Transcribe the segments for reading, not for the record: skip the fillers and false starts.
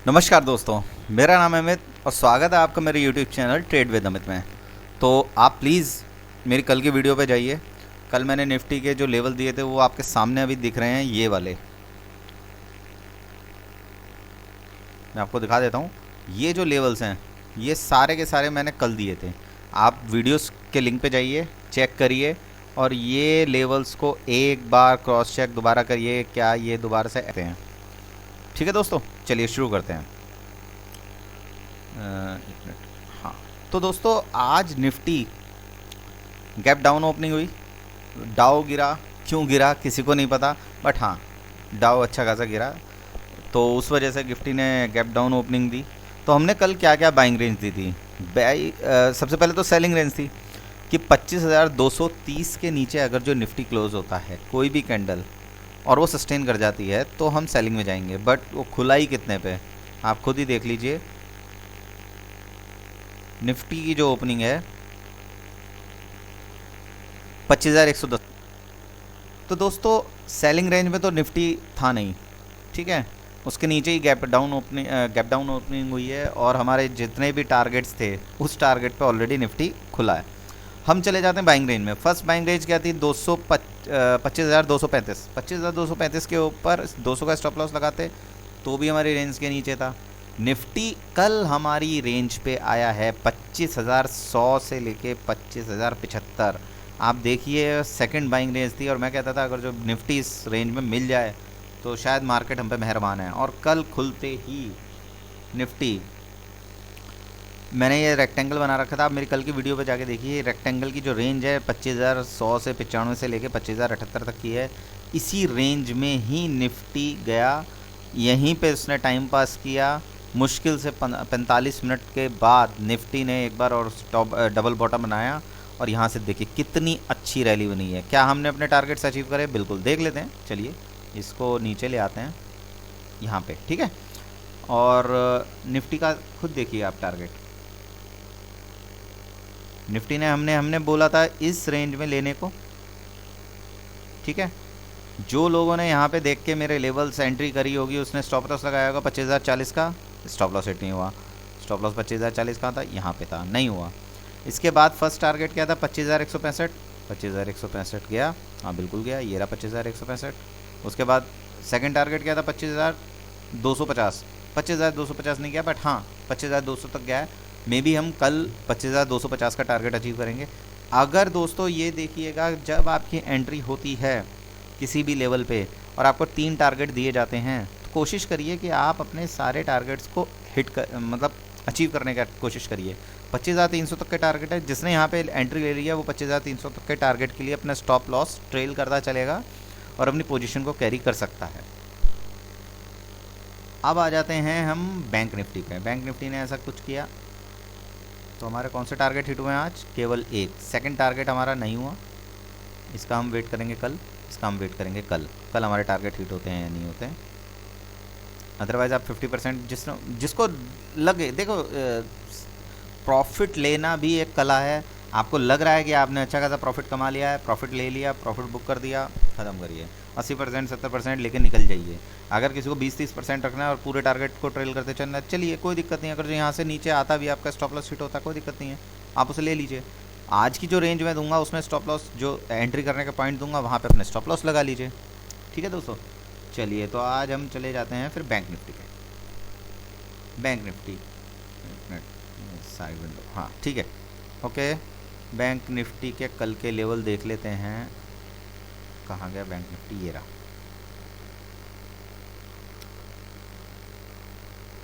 नमस्कार दोस्तों, मेरा नाम है अमित और स्वागत है आपका मेरे YouTube channel trade with Amit में। तो आप प्लीज़ मेरी कल की वीडियो पे जाइए। कल मैंने निफ्टी के जो लेवल दिए थे वो आपके सामने अभी दिख रहे हैं, ये वाले। मैं आपको दिखा देता हूँ। ये जो लेवल्स हैं ये सारे के सारे मैंने कल दिए थे। आप वीडियोस के लिंक पे जाइए, चेक करिए और ये लेवल्स को एक बार क्रॉस चेक दोबारा करिए, क्या ये दोबारा से आते हैं। ठीक है दोस्तों, चलिए शुरू करते हैं। एक मिनट। हाँ, तो दोस्तों आज निफ्टी गैप डाउन ओपनिंग हुई। डाउ गिरा, क्यों गिरा किसी को नहीं पता, बट हाँ डाउ अच्छा खासा गिरा, तो उस वजह से निफ्टी ने गैप डाउन ओपनिंग दी। तो हमने कल क्या क्या बाइंग रेंज दी थी। सबसे पहले तो सेलिंग रेंज थी कि 25,230 के नीचे अगर जो निफ्टी क्लोज होता है कोई भी कैंडल और वो सस्टेन कर जाती है तो हम सेलिंग में जाएंगे। बट वो खुला ही कितने पे, आप खुद ही देख लीजिए। निफ्टी की जो ओपनिंग है 25,110। तो दोस्तों सेलिंग रेंज में तो निफ्टी था नहीं, ठीक है। उसके नीचे ही गैप डाउन ओपनिंग हुई है और हमारे जितने भी टारगेट्स थे उस टारगेट पे ऑलरेडी निफ्टी खुला है। हम चले जाते हैं बाइंग रेंज में। फर्स्ट बाइंग रेंज क्या थी, 25,235। 25,235 के ऊपर 200 का स्टॉप लॉस लगाते तो भी हमारी रेंज के नीचे था। निफ्टी कल हमारी रेंज पे आया है 25,100 से लेके 25,075। आप देखिए सेकंड बाइंग रेंज थी और मैं कहता था अगर जो निफ्टी इस रेंज में मिल जाए तो शायद मार्केट हम पे मेहरबान है। और कल खुलते ही निफ्टी, मैंने ये रेक्टेंगल बना रखा था, आप मेरी कल की वीडियो पे जाके देखिए। रेक्टेंगल की जो रेंज है 25,100 से 95 से लेके 25,078 तक की है। इसी रेंज में ही निफ्टी गया, यहीं पे उसने टाइम पास किया। मुश्किल से 45 मिनट के बाद निफ्टी ने एक बार और स्टॉप डबल बॉटम बनाया और यहाँ से देखिए कितनी अच्छी रैली बनी है। क्या हमने अपने टारगेट्स अचीव करे? बिल्कुल। देख लेते हैं, चलिए इसको नीचे ले आते हैं यहाँ पे, ठीक है। और निफ्टी का खुद देखिए आप टारगेट। निफ्टी ने हमने बोला था इस रेंज में लेने को, ठीक है। जो लोगों ने यहाँ पे देख के मेरे लेवल्स एंट्री करी होगी उसने स्टॉप लॉस लगाया होगा 25,040 का। स्टॉप लॉस हिट नहीं हुआ। स्टॉप लॉस 25,040 का था, यहाँ पे था, नहीं हुआ। इसके बाद फर्स्ट टारगेट क्या था, 25,165। 25,165 गया, हाँ बिल्कुल गया, ये रहा 25,165। उसके बाद सेकंड टारगेट क्या था, 25,250। 25,250 नहीं गया, बट हाँ 25,200 तक गया है। मे बी हम कल 25,250 का टारगेट अचीव करेंगे। अगर दोस्तों ये देखिएगा, जब आपकी एंट्री होती है किसी भी लेवल पे और आपको 3 टारगेट दिए जाते हैं तो कोशिश करिए कि आप अपने सारे टारगेट्स को हिट कर, मतलब अचीव करने का कोशिश करिए। 25,300 तक के टारगेट है, जिसने यहाँ पे एंट्री ले लिया वो 25,300 तक के टारगेट के लिए अपना स्टॉप लॉस ट्रेल करता चलेगा और अपनी पोजीशन को कैरी कर सकता है। अब आ जाते हैं हम बैंक निफ्टी पे। बैंक निफ्टी ने ऐसा कुछ किया तो हमारे कौन से टारगेट हिट हुए हैं आज? केवल एक। सेकंड टारगेट हमारा नहीं हुआ, इसका हम वेट करेंगे कल। इसका हम वेट करेंगे कल। कल हमारे टारगेट हिट होते हैं या नहीं होते हैं। अदरवाइज़ आप 50% जिसको लगे, देखो प्रॉफिट लेना भी एक कला है। आपको लग रहा है कि आपने अच्छा खासा प्रॉफिट कमा लिया है, प्रॉफिट ले लिया, प्रॉफिट बुक कर दिया, ख़त्म करिए। 80% 70% लेके निकल जाइए। अगर किसी को 20-30% रखना है और पूरे टारगेट को ट्रेल करते चलना है, चलिए कोई दिक्कत नहीं। अगर जो यहाँ से नीचे आता भी आपका स्टॉप लॉस हिट होता है कोई दिक्कत नहीं है, आप उसे ले लीजिए। आज की जो रेंज मैं दूंगा उसमें स्टॉप लॉस, जो एंट्री करने का पॉइंट दूंगा वहाँ पे अपने स्टॉप लॉस लगा लीजिए, ठीक है दोस्तों। चलिए तो आज हम चले जाते हैं फिर बैंक निफ्टी पे। बैंक निफ्टी साइड विंडो, हाँ ठीक है, ओके। बैंक निफ्टी के कल के लेवल देख लेते हैं। कहाँ गया बैंक निफ्टी? ये रहा।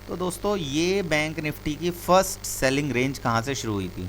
तो दोस्तों ये बैंक निफ्टी की फर्स्ट सेलिंग रेंज कहाँ से शुरू हुई थी?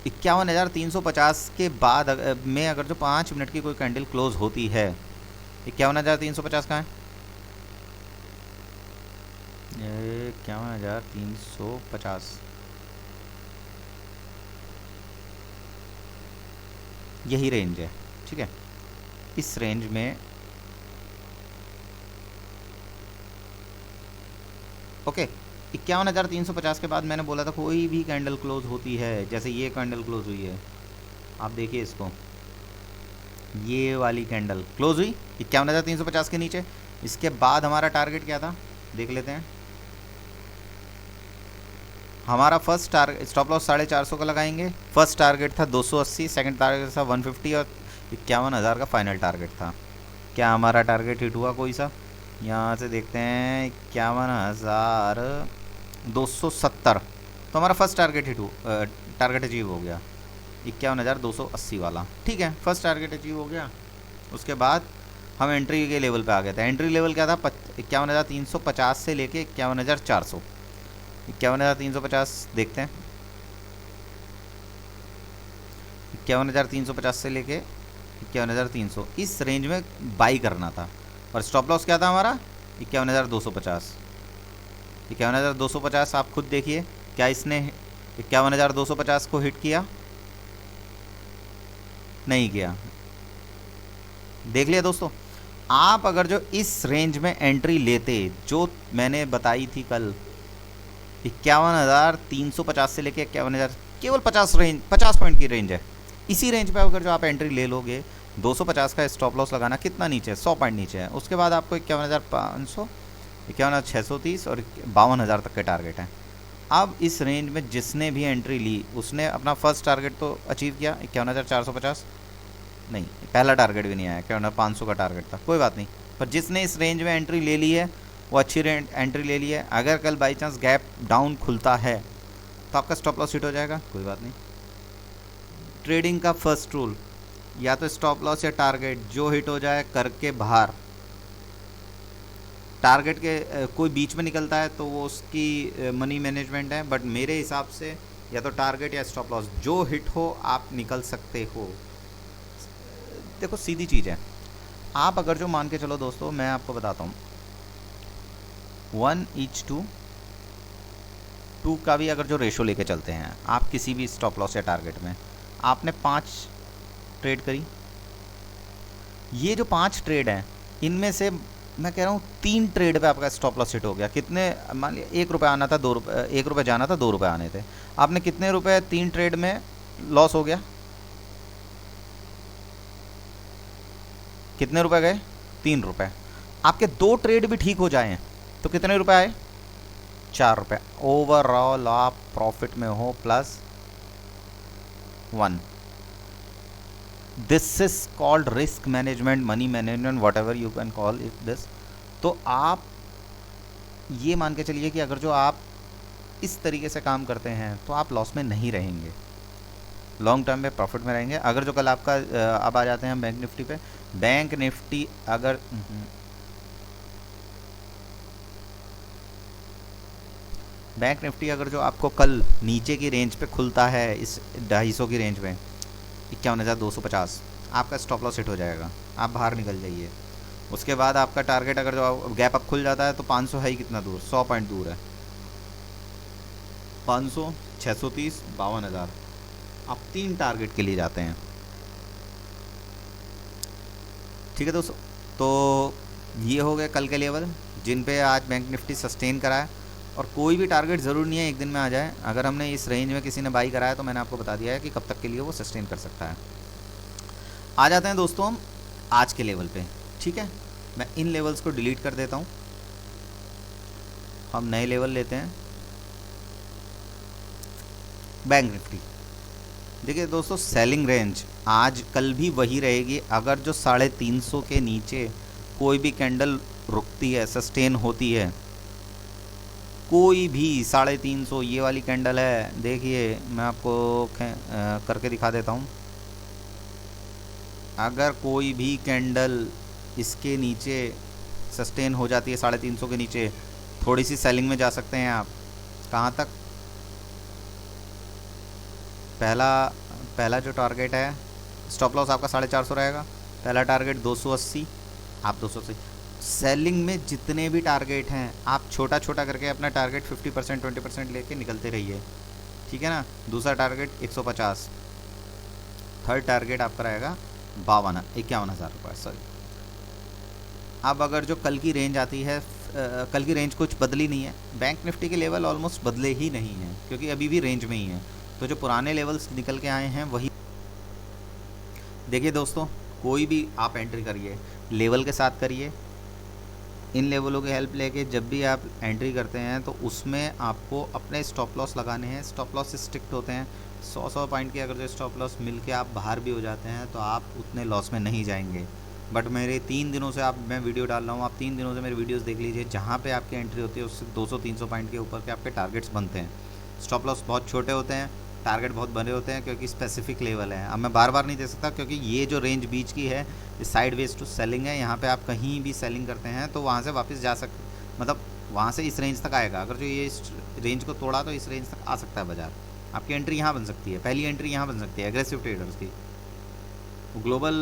51,350 के बाद में अगर जो 5 मिनट की कोई कैंडल क्लोज होती है, 51,350 कहाँ है? 51,350, यही रेंज है, ठीक है। इस रेंज में ओके, 51,350 के बाद मैंने बोला था कोई भी कैंडल क्लोज होती है, जैसे ये कैंडल क्लोज हुई है, आप देखिए इसको, ये वाली कैंडल क्लोज हुई 51,350 के नीचे। इसके बाद हमारा टारगेट क्या था देख लेते हैं। हमारा फर्स्ट टारगेट स्टॉप लॉस 450 का लगाएंगे। फर्स्ट टारगेट था 280, सेकंड टारगेट था 150 और 51,000 का फाइनल टारगेट था। क्या हमारा टारगेट हिट हुआ कोई सा? यहाँ से देखते हैं 51,270, तो हमारा फर्स्ट टारगेट टारगेट अचीव हो गया 51,280 वाला। ठीक है, फर्स्ट टारगेट अचीव हो गया। उसके बाद हम एंट्री के लेवल पे आ गए थे। एंट्री लेवल क्या था? 51,350 से लेके 51,400। 51,350 देखते हैं, 51,350 से लेके 51,300 इस रेंज में बाई करना था। और स्टॉप लॉस क्या था हमारा? 51,250। 51,250 आप खुद देखिए, क्या इसने 51,250 को हिट किया? नहीं किया। देख लिया दोस्तों, आप अगर जो इस रेंज में एंट्री लेते जो मैंने बताई थी कल, 51,350 से लेके 51,000, केवल 50 पॉइंट की रेंज है। इसी रेंज पे अगर जो आप एंट्री ले लोगे, 250 का स्टॉप लॉस लगाना कितना नीचे है? 100 पॉइंट नीचे है। उसके बाद आपको 51,500, 51,630 और 52,000 तक के टारगेट हैं। अब इस रेंज में जिसने भी एंट्री ली उसने अपना फर्स्ट टारगेट तो अचीव किया 51,450, नहीं पहला टारगेट भी नहीं आया, 51,500 का टारगेट था, कोई बात नहीं। पर जिसने इस रेंज में एंट्री ले ली है वो अच्छी एंट्री ले ली है। अगर कल बाई चांस गैप डाउन खुलता है तो आपका स्टॉप लॉस हिट हो जाएगा, कोई बात नहीं। ट्रेडिंग का फर्स्ट रूल, या तो स्टॉप लॉस या टारगेट जो हिट हो जाए करके बाहर। टारगेट के कोई बीच में निकलता है तो वो उसकी मनी मैनेजमेंट है, बट मेरे हिसाब से या तो टारगेट या स्टॉप लॉस जो हिट हो आप निकल सकते हो। देखो सीधी चीज़ है, आप अगर जो मान के चलो दोस्तों, मैं आपको बताता हूँ 1:2 का भी अगर जो रेशो लेके चलते हैं आप किसी भी स्टॉप लॉस या टारगेट में, आपने 5 ट्रेड करी, ये जो 5 ट्रेड हैं इनमें से मैं कह रहा हूँ 3 ट्रेड पे आपका स्टॉप लॉस हिट हो गया। कितने? मान लिया 1 रुपये आना था, 2 रुपये, 1 रुपये जाना था, 2 रुपये आने थे। आपने कितने रुपए 3 ट्रेड में लॉस हो गया? कितने रुपए गए? 3 रुपये। आपके 2 ट्रेड भी ठीक हो जाएं तो कितने रुपए आए? 4 रुपये। ओवरऑल आप प्रॉफिट में हो +1। This is called risk management, money management, what ever you can call it this. तो आप ये मान के चलिए कि अगर जो आप इस तरीके से काम करते हैं तो आप लॉस में नहीं रहेंगे, लॉन्ग टर्म में प्रॉफिट में रहेंगे। अगर जो कल आपका अब आ जाते हैं बैंक निफ्टी पे। बैंक निफ्टी अगर बैंक निफ्टी अगर जो आपको कल नीचे की रेंज पे खुलता है, इस 250 की रेंज में 51,250, आपका स्टॉप लॉस हिट हो जाएगा, आप बाहर निकल जाइए। उसके बाद आपका टारगेट अगर जो गैप अप खुल जाता है तो 500 है ही कितना दूर? 100 पॉइंट दूर है। 500, 630, 52,000, आप 3 टारगेट के लिए जाते हैं। ठीक है दोस्तों, तो ये हो गए कल के लेवल जिन पे आज बैंक निफ्टी सस्टेन करा है। और कोई भी टारगेट ज़रूरी नहीं है एक दिन में आ जाए। अगर हमने इस रेंज में किसी ने बाई कराया तो मैंने आपको बता दिया है कि कब तक के लिए वो सस्टेन कर सकता है। आ जाते हैं दोस्तों हम आज के लेवल पे। ठीक है, मैं इन लेवल्स को डिलीट कर देता हूँ, हम नए लेवल लेते हैं। बैंक निफ्टी देखिए दोस्तों, सेलिंग रेंज आज कल भी वही रहेगी। अगर जो 350 के नीचे कोई भी कैंडल रुकती है, सस्टेन होती है, कोई भी 350, ये वाली कैंडल है, देखिए मैं आपको करके दिखा देता हूँ। अगर कोई भी कैंडल इसके नीचे सस्टेन हो जाती है 350 के नीचे, थोड़ी सी सेलिंग में जा सकते हैं आप। कहाँ तक? पहला जो टारगेट है, स्टॉप लॉस आपका 450 रहेगा। पहला टारगेट 280, आप 280। सेलिंग में जितने भी टारगेट हैं आप छोटा छोटा करके अपना टारगेट 50%, 20% लेके निकलते रहिए, ठीक है ना। दूसरा टारगेट 150, थर्ड टारगेट आपका रहेगा 51,000 रुपये, सॉरी। अब अगर जो कल की रेंज आती है, कल की रेंज कुछ बदली नहीं है, बैंक निफ्टी के लेवल ऑलमोस्ट बदले ही नहीं हैं क्योंकि अभी भी रेंज में ही है। तो जो पुराने लेवल्स निकल के आए हैं वही। देखिए दोस्तों, कोई भी आप एंट्री करिए लेवल के साथ करिए, इन लेवलों की हेल्प लेके जब भी आप एंट्री करते हैं तो उसमें आपको अपने स्टॉप लॉस लगाने हैं। स्टॉप लॉस स्ट्रिक्ट होते हैं। 100 पॉइंट के अगर जो स्टॉप लॉस मिल के आप बाहर भी हो जाते हैं तो आप उतने लॉस में नहीं जाएंगे। बट मेरे 3 दिनों से मैं वीडियो डाल रहा हूँ, आप 3 दिनों से मेरी वीडियोस देख लीजिए, जहाँ पे आपकी एंट्री होती है उससे 200-300 पॉइंट के ऊपर के आपके टारगेट्स बनते हैं। स्टॉप लॉस बहुत छोटे होते हैं, टारगेट बहुत बड़े होते हैं, क्योंकि स्पेसिफिक लेवल है। अब मैं बार बार नहीं दे सकता, क्योंकि ये जो रेंज बीच की है साइड वेज टू सेलिंग है। यहाँ पे आप कहीं भी सेलिंग करते हैं तो वहाँ से वापस जा सकते, मतलब वहाँ से इस रेंज तक आएगा। अगर जो ये इस रेंज को तोड़ा तो इस रेंज तक आ सकता है बाजार। आपकी एंट्री यहाँ बन सकती है, पहली एंट्री यहाँ बन सकती है एग्रेसिव ट्रेडर्स की। ग्लोबल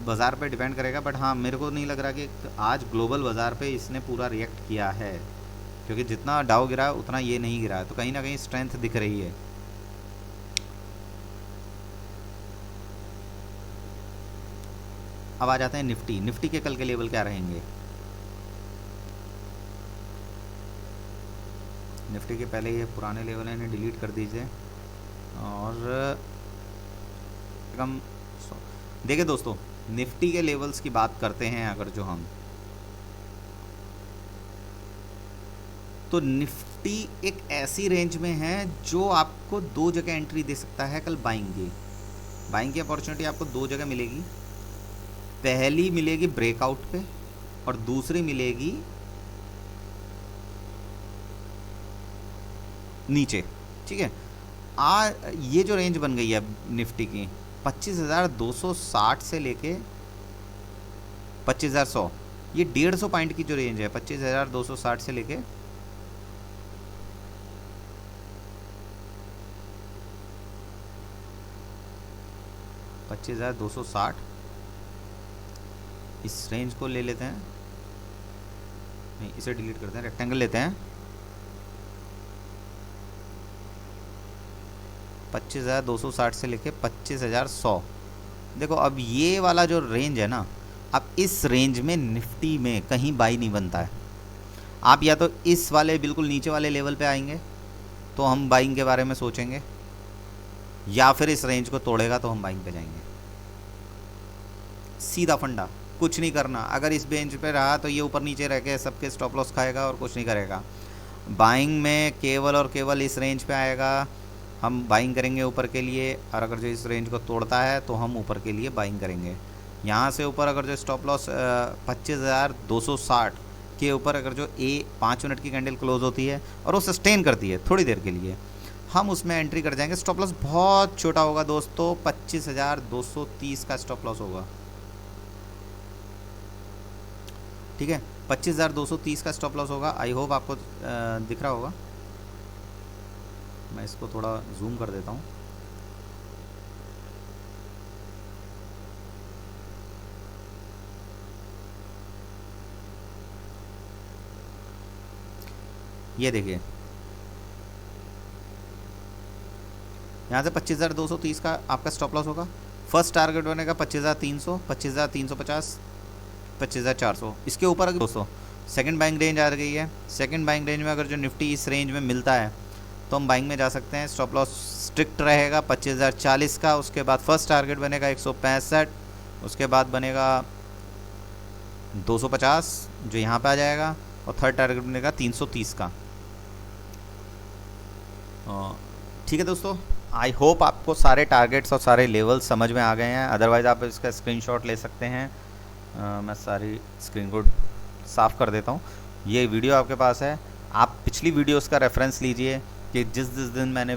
बाज़ार पे डिपेंड करेगा, बट हाँ मेरे को नहीं लग रहा कि आज ग्लोबल बाज़ार पे इसने पूरा रिएक्ट किया है, क्योंकि जितना डाउ गिरा है उतना ये नहीं गिरा है, तो कहीं ना कहीं स्ट्रेंथ दिख रही है। अब आ जाते हैं निफ्टी। निफ्टी के कल के लेवल क्या रहेंगे? निफ्टी के पहले ये पुराने लेवल हैं, इन्हें डिलीट कर दीजिए। और कम देखिए दोस्तों, निफ्टी के लेवल्स की बात करते हैं अगर जो हम, तो निफ्टी एक ऐसी रेंज में है जो आपको 2 जगह एंट्री दे सकता है कल बाइंग की अपॉर्चुनिटी आपको 2 जगह मिलेगी। पहली मिलेगी ब्रेकआउट पे और दूसरी मिलेगी नीचे। ठीक है, ये जो रेंज बन गई है निफ्टी की 25,260 से लेके 25,100, ये 150 पॉइंट की जो रेंज है 25,260 से लेके 25,260, इस रेंज को ले लेते हैं, नहीं इसे डिलीट करते हैं, रेक्टेंगल लेते हैं। 25,260 से लेके 25,100। देखो अब ये वाला जो रेंज है ना, अब इस रेंज में निफ्टी में कहीं बाई नहीं बनता है। आप या तो इस वाले बिल्कुल नीचे वाले लेवल पे आएंगे तो हम बाइंग के बारे में सोचेंगे, या फिर इस रेंज को तोड़ेगा तो हम बाइंग पे जाएंगे। सीधा फंडा, कुछ नहीं करना। अगर इस बेंच पे रहा तो ये ऊपर नीचे रह के सबके स्टॉप लॉस खाएगा और कुछ नहीं करेगा। बाइंग में केवल और केवल इस रेंज पे आएगा, हम बाइंग करेंगे ऊपर के लिए, और अगर जो इस रेंज को तोड़ता है तो हम ऊपर के लिए बाइंग करेंगे। यहाँ से ऊपर अगर जो स्टॉप लॉस 25,260 के ऊपर अगर जो 5 मिनट की कैंडल क्लोज होती है और वो सस्टेन करती है थोड़ी देर के लिए, हम उसमें एंट्री कर जाएंगे। स्टॉप लॉस बहुत छोटा होगा दोस्तों, 25,230 का स्टॉप लॉस होगा। ठीक है, 25,230 का स्टॉप लॉस होगा। आई होप आपको दिख रहा होगा। मैं इसको थोड़ा जूम कर देता हूँ। ये देखिए, यहाँ से 25,230 का आपका स्टॉप लॉस होगा। फर्स्ट टारगेट बनेगा 25,300, 25,350, 25,400। इसके ऊपर अगर दोस्तों सेकंड बाइंग रेंज आ गई है। सेकंड बाइंग रेंज में अगर जो निफ्टी इस रेंज में मिलता है तो हम बाइंग में जा सकते हैं। स्टॉप लॉस स्ट्रिक्ट रहेगा 25,040 का। उसके बाद फर्स्ट टारगेट बनेगा 165, उसके बाद बनेगा 250 जो यहाँ पे आ जाएगा, और थर्ड टारगेट बनेगा 330 का। ठीक है दोस्तों, आई होप आपको सारे टारगेट्स और सारे लेवल्स समझ में आ गए हैं। अदरवाइज़ आप इसका स्क्रीनशॉट ले सकते हैं। मैं सारी स्क्रीन को साफ़ कर देता हूँ। ये वीडियो आपके पास है, आप पिछली वीडियोस का रेफरेंस लीजिए कि जिस दिन मैंने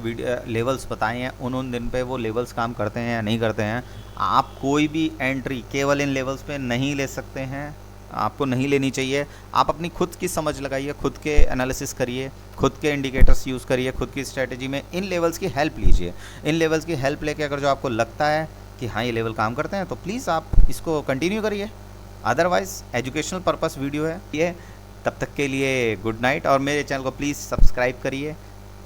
लेवल्स बताए हैं उन दिन पे वो लेवल्स काम करते हैं या नहीं करते हैं। आप कोई भी एंट्री केवल इन लेवल्स पे नहीं ले सकते हैं, आपको नहीं लेनी चाहिए। आप अपनी खुद की समझ लगाइए, खुद के एनालिसिस करिए, खुद के इंडिकेटर्स यूज़ करिए, खुद की स्ट्रेटजी में इन लेवल्स की हेल्प लीजिए। इन लेवल्स की हेल्प लेके अगर जो आपको लगता है कि हाँ ये लेवल काम करते हैं तो प्लीज़ आप इसको कंटिन्यू करिए। अदरवाइज़ एजुकेशनल पर्पस वीडियो है ये। तब तक के लिए गुड नाइट, और मेरे चैनल को प्लीज़ सब्सक्राइब करिए,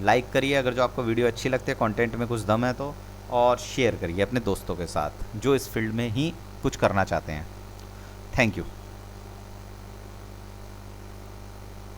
लाइक करिए अगर जो आपको वीडियो अच्छी लगती है, कंटेंट में कुछ दम है तो, और शेयर करिए अपने दोस्तों के साथ जो इस फील्ड में ही कुछ करना चाहते हैं। Thank you.